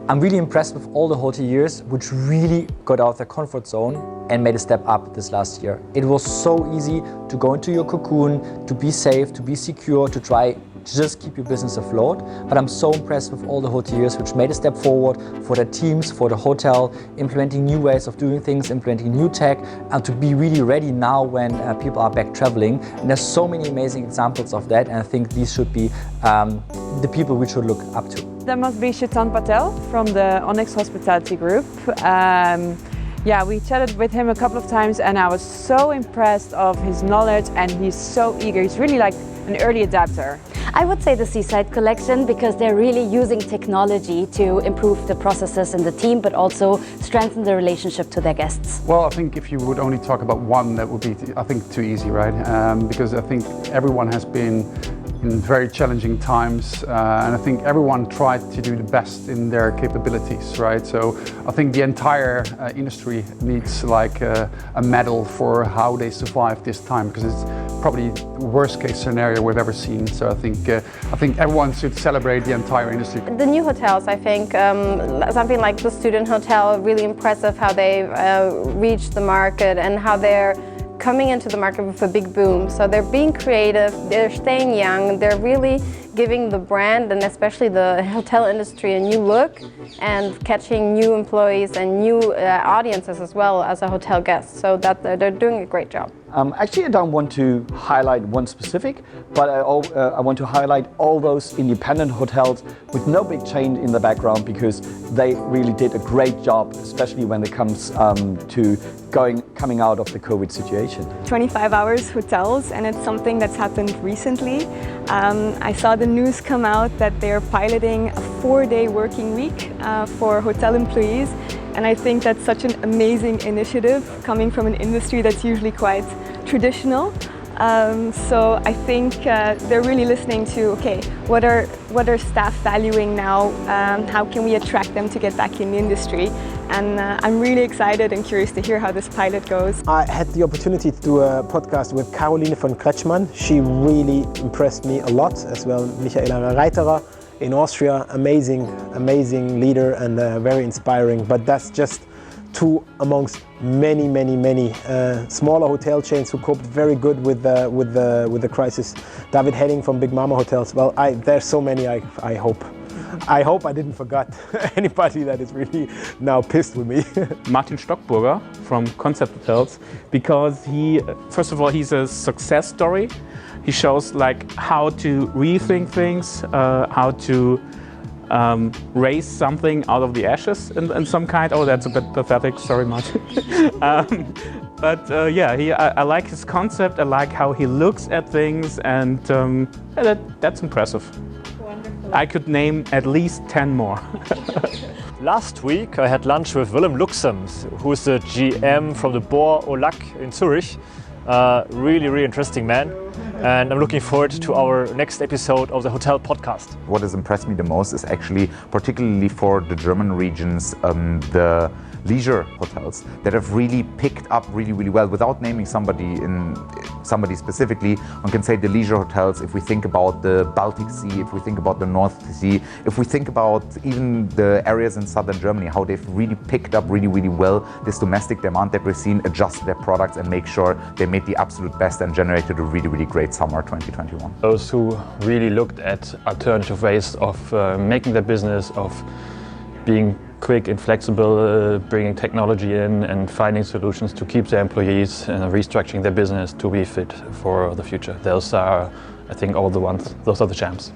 I'm really impressed with all the hoteliers which really got out of their comfort zone and made a step up this last year. It was so easy to go into your cocoon, to be safe, to be secure, to try to just keep your business afloat. But I'm so impressed with all the hoteliers which made a step forward for their teams, for the hotel, implementing new ways of doing things, implementing new tech, and to be really ready now when people are back traveling. And there's so many amazing examples of that, and I think these should be the people we should look up to. That must be Chetan Patel from the Onyx Hospitality Group. Yeah, we chatted with him a couple of times and I was so impressed of his knowledge, and he's so eager. He's really like an early adapter. I would say the Seaside Collection, because they're really using technology to improve the processes in the team, but also strengthen the relationship to their guests. Well, I think if you would only talk about one, that would be, I think, too easy, right? Because I think everyone has been in very challenging times, and I think everyone tried to do the best in their capabilities, right? So I think the entire industry needs like a medal for how they survived this time, because it's probably the worst case scenario we've ever seen. So I think everyone should celebrate the entire industry. The new hotels, I think, something like the Student Hotel, really impressive how they reached the market and how they're coming into the market with a big boom. So they're being creative, they're staying young, they're really giving the brand and especially the hotel industry a new look and catching new employees and new audiences as well as a hotel guest. So that they're doing a great job. Actually, I don't want to highlight one specific, but I want to highlight all those independent hotels with no big chain in the background, because they really did a great job, especially when it comes to coming out of the COVID situation. 25 hours hotels, and it's something that's happened recently. I saw the news come out that they're piloting a 4-day working week for hotel employees, and I think that's such an amazing initiative coming from an industry that's usually quite traditional. So I think they're really listening to, okay, what are staff valuing now? How can we attract them to get back in the industry? And I'm really excited and curious to hear how this pilot goes. I had the opportunity to do a podcast with Caroline von Kretschmann. She really impressed me a lot, as well Michaela Reiterer in Austria. Amazing leader and very inspiring. But that's just two amongst many smaller hotel chains who coped very good with the crisis. David Henning from Big Mama Hotels. Well, there's so many. I hope I didn't forget anybody that is really now pissed with me. Martin Stockburger from Concept Hotels, because first of all, he's a success story. He shows like how to rethink things, how to raise something out of the ashes in some kind. Oh, that's a bit pathetic. Sorry, Martin. Yeah, I like his concept. I like how he looks at things, and that's impressive. Wonderful. I could name at least 10 more. Last week I had lunch with Willem Luxem, who's the GM from the Boer au Lac in Zurich. Really interesting man. And I'm looking forward to our next episode of the Hotel Podcast. What has impressed me the most is actually, particularly for the German regions, the leisure hotels that have really picked up really well. Without naming somebody specifically, one can say the leisure hotels, if we think about the Baltic Sea, if we think about the North Sea, if we think about even the areas in southern Germany, how they've really picked up really well this domestic demand that we've seen, adjust their products and make sure they made the absolute best and generated a really great summer 2021. Those who really looked at alternative ways of making their business, of being quick and flexible, bringing technology in and finding solutions to keep their employees and restructuring their business to be fit for the future. Those are, I think, those are the champs.